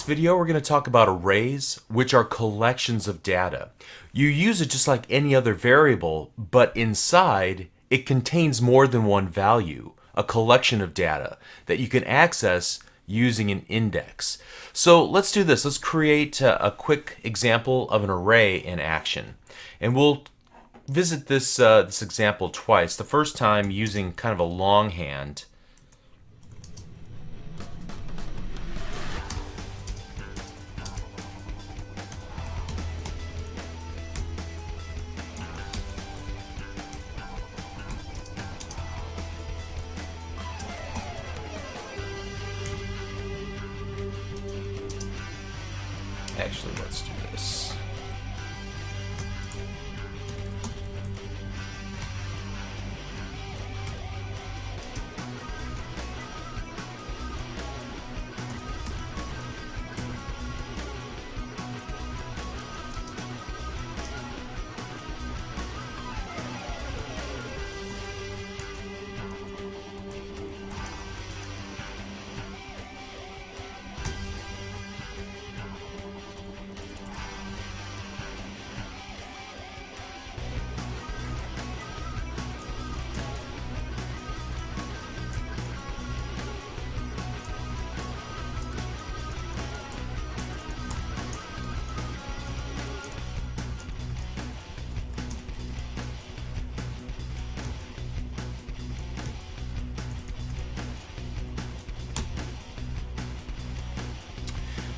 video, we're going to talk about arrays, which are collections of data. You use it just like any other variable, but inside it contains more than one value, a collection of data that you can access using an index. So let's do this. Let's create a quick example of an array in action. And we'll visit this example twice. The first time using kind of a longhand. Actually, let's do this.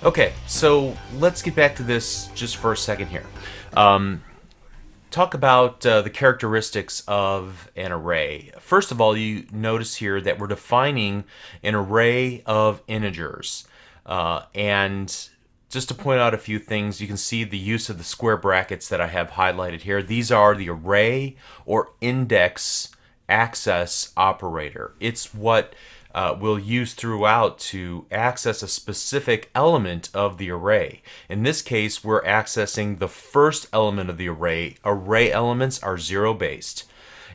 Okay, so let's get back to this just for a second here. Talk about the characteristics of an array. First of all, you notice here that we're defining an array of integers. And just to point out a few things, you can see the use of the square brackets that I have highlighted here. These are the array or index access operator. It's what we'll use throughout to access a specific element of the array. In this case, we're accessing the first element of the array. Array elements are zero-based.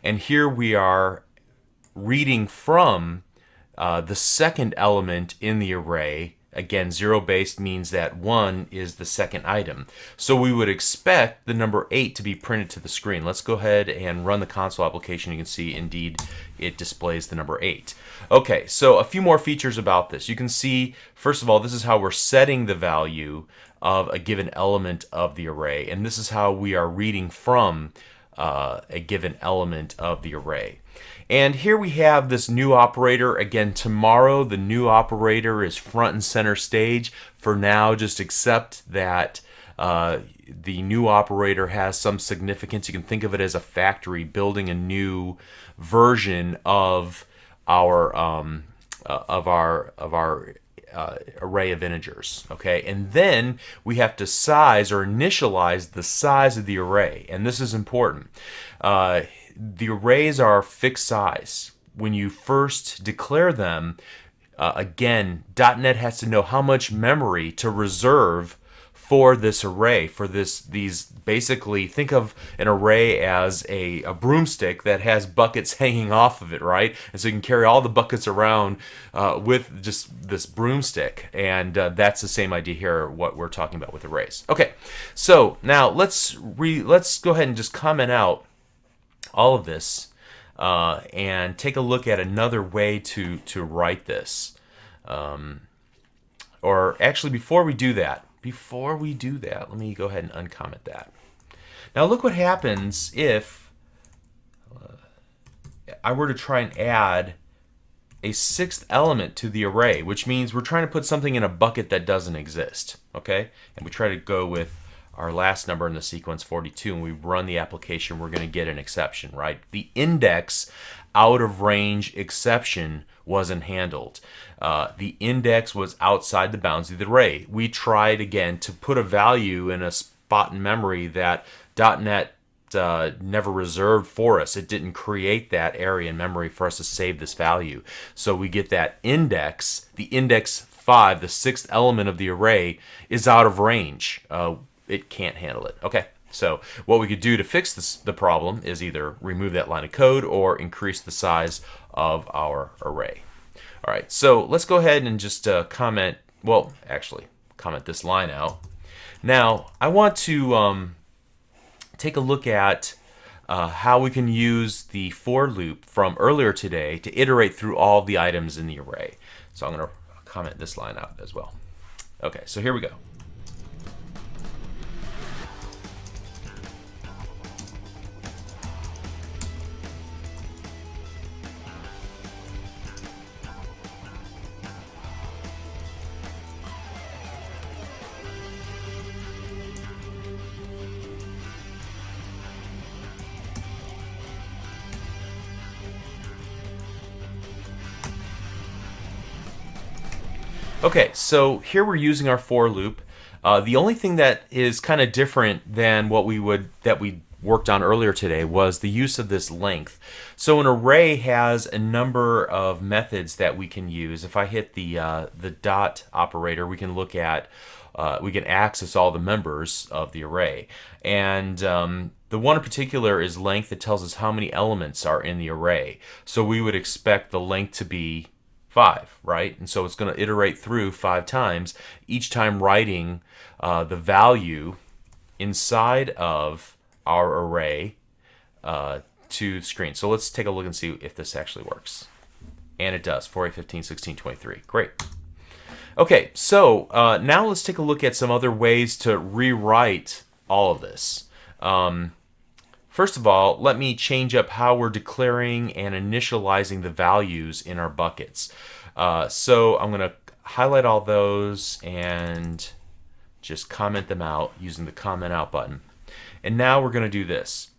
And here we are reading from the second element in the array. Again, zero-based means that 1 is the second item. So we would expect the number 8 to be printed to the screen. Let's go ahead and run the console application. You can see, indeed, it displays the number 8. Okay, so a few more features about this. You can see, first of all, this is how we're setting the value of a given element of the array. And this is how we are reading from a given element of the array. And here we have this new operator. Again, tomorrow the new operator is front and center stage. For now, just accept that the new operator has some significance. You can think of it as a factory building a new version of our array of integers. Okay, and then we have to size or initialize the size of the array, and this is important. The arrays are fixed size. When you first declare them, again, .NET has to know how much memory to reserve for this array, for these basically, think of an array as a broomstick that has buckets hanging off of it, right? And so you can carry all the buckets around with just this broomstick, and that's the same idea here, what we're talking about with arrays. Okay, so now let's go ahead and just comment out all of this and take a look at another way to write this. Or actually, before we do that, let me go ahead and uncomment that. Now look what happens if I were to try and add a sixth element to the array, which means we're trying to put something in a bucket that doesn't exist. Okay, and we try to go with our last number in the sequence, 42, and we run the application, we're going to get an exception, right? The index out of range exception wasn't handled. The index was outside the bounds of the array. We tried again to put a value in a spot in memory that .NET never reserved for us. It didn't create that area in memory for us to save this value. So we get that index, the index 5, the sixth element of the array, is out of range. It can't handle it. Okay, so what we could do to fix the problem is either remove that line of code or increase the size of our array. All right, so let's go ahead and just comment comment this line out. Now, I want to take a look at how we can use the for loop from earlier today to iterate through all the items in the array. So I'm going to comment this line out as well. Okay, so here we go. Okay, so here we're using our for loop. The only thing that is kind of different than what we worked on earlier today was the use of this length. So an array has a number of methods that we can use. If I hit the dot operator, we can look at we can access all the members of the array. And the one in particular is length that tells us how many elements are in the array. So we would expect the length to be 5, right? And so it's going to iterate through 5 times, each time writing the value inside of our array to the screen. So let's take a look and see if this actually works. And it does, 4, 8, 15, 16, 23. Great. Okay, so now let's take a look at some other ways to rewrite all of this. First of all, let me change up how we're declaring and initializing the values in our buckets. So I'm going to highlight all those and just comment them out using the comment out button. And now we're going to do this.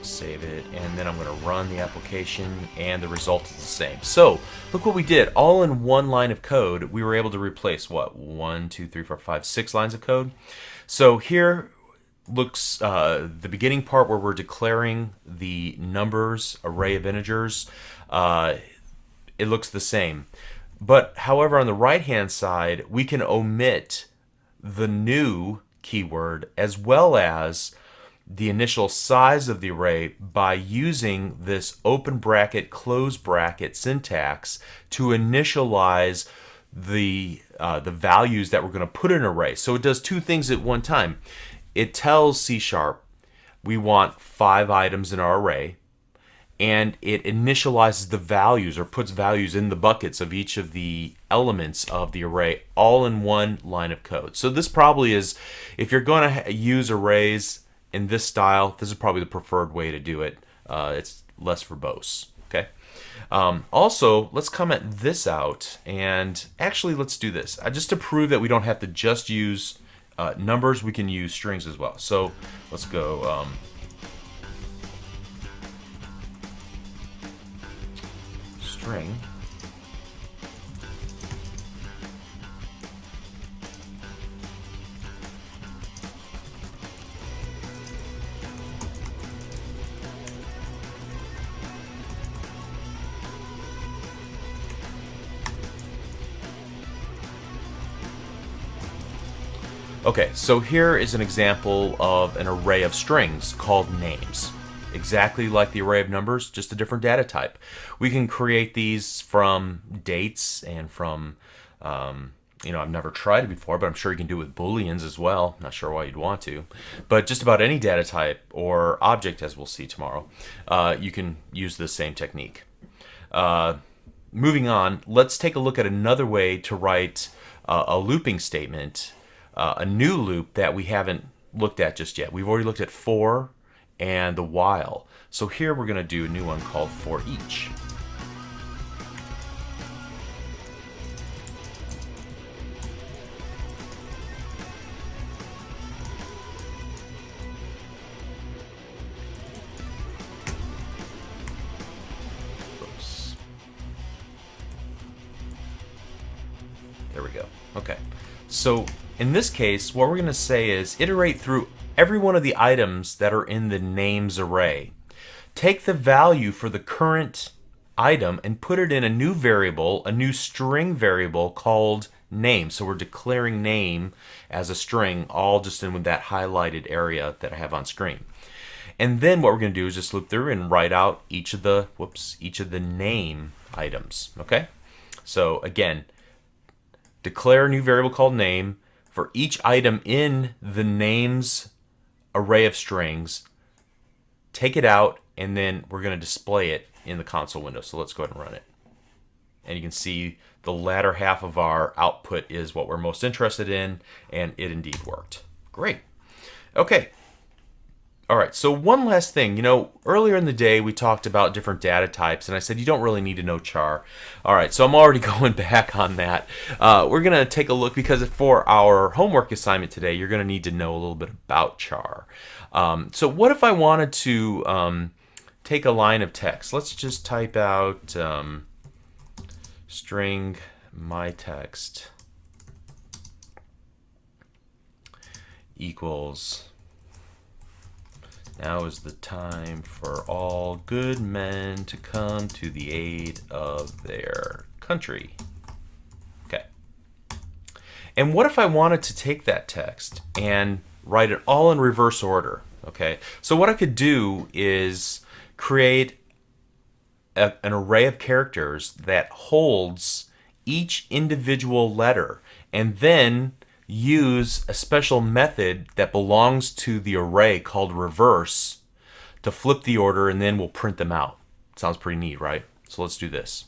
Save it, and then I'm going to run the application, and the result is the same. So look what we did. All in one line of code, we were able to replace what? 1, 2, 3, 4, 5, 6 lines of code. So here looks the beginning part where we're declaring the numbers array of integers. It looks the same. But however, on the right hand side, we can omit the new keyword as well as the initial size of the array by using this open bracket, close bracket syntax to initialize the values that we're going to put in an array. So it does two things at one time. It tells C# we want 5 items in our array, and it initializes the values or puts values in the buckets of each of the elements of the array all in one line of code. So this probably is, if you're going to use arrays in this style, this is probably the preferred way to do it. It's less verbose. Okay. Also, let's comment this out, and actually let's do this. Just to prove that we don't have to just use numbers, we can use strings as well. So let's go string. Okay, so here is an example of an array of strings called names. Exactly like the array of numbers, just a different data type. We can create these from dates and from, I've never tried it before, but I'm sure you can do it with booleans as well. Not sure why you'd want to. But just about any data type or object, as we'll see tomorrow, you can use the same technique. Moving on, let's take a look at another way to write a looping statement. A new loop that we haven't looked at just yet. We've already looked at for and the while. So here we're going to do a new one called for each. Oops. There we go. Okay. So in this case, what we're going to say is iterate through every one of the items that are in the names array. Take the value for the current item and put it in a new variable, a new string variable called name. So we're declaring name as a string, all just in with that highlighted area that I have on screen. And then what we're going to do is just loop through and write out each of the name items. Okay? So again, declare a new variable called name for each item in the names array of strings. Take it out, and then we're going to display it in the console window. So let's go ahead and run it. And you can see the latter half of our output is what we're most interested in, and it indeed worked. Great. Okay. All right, so one last thing. You know, earlier in the day we talked about different data types, and I said you don't really need to know char. All right, so I'm already going back on that. We're going to take a look, because for our homework assignment today, you're going to need to know a little bit about char. So what if I wanted to take a line of text? Let's just type out string my text equals now is the time for all good men to come to the aid of their country. Okay. And what if I wanted to take that text and write it all in reverse order? Okay. So what I could do is create an array of characters that holds each individual letter, and then use a special method that belongs to the array called reverse to flip the order, and then we'll print them out. Sounds pretty neat, right? So let's do this.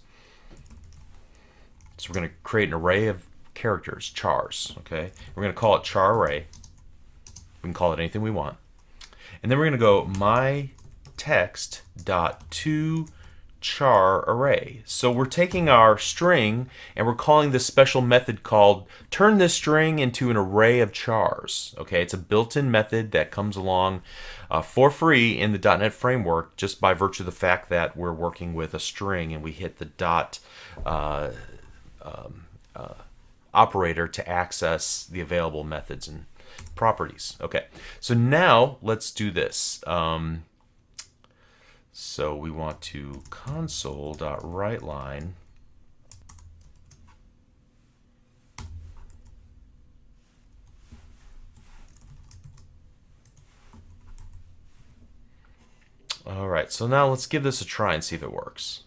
So we're going to create an array of characters, chars, okay? We're going to call it char array. We can call it anything we want. And then we're going to go my text dot to char array. So we're taking our string and we're calling this special method called turn this string into an array of chars. Okay, it's a built-in method that comes along for free in the .NET framework, just by virtue of the fact that we're working with a string and we hit the dot operator to access the available methods and properties. Okay, so now let's do this. So we want to console.writeLine all right, so now let's give this a try and see if it works.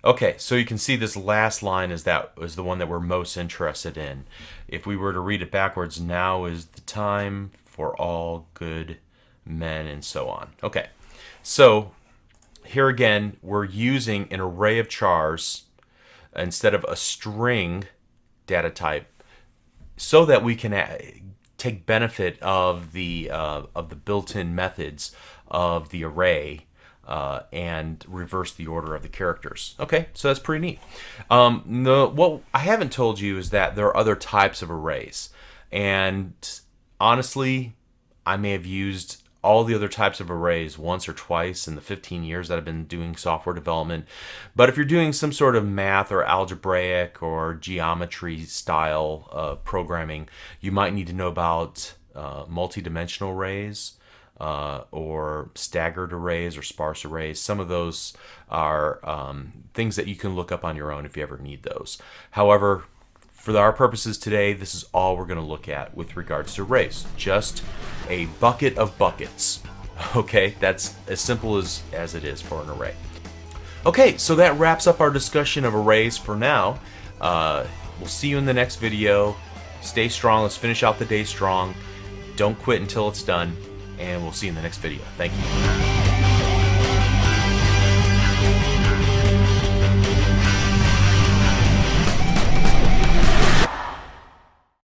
Okay, so you can see this last line is the one that we're most interested in. If we were to read it backwards, now is the time for all good men, and so on. Okay, so here again we're using an array of chars instead of a string data type, so that we can take benefit of the built-in methods of the array and reverse the order of the characters. Okay, so that's pretty neat. What I haven't told you is that there are other types of arrays, and honestly, I may have used all the other types of arrays once or twice in the 15 years that I've been doing software development. But if you're doing some sort of math or algebraic or geometry style programming, you might need to know about multi-dimensional arrays or staggered arrays or sparse arrays. Some of those are things that you can look up on your own if you ever need those. However, for our purposes today, this is all we're going to look at with regards to arrays. Just a bucket of buckets. Okay, that's as simple as it is for an array. Okay, so that wraps up our discussion of arrays for now. We'll see you in the next video. Stay strong. Let's finish out the day strong. Don't quit until it's done. And we'll see you in the next video. Thank you.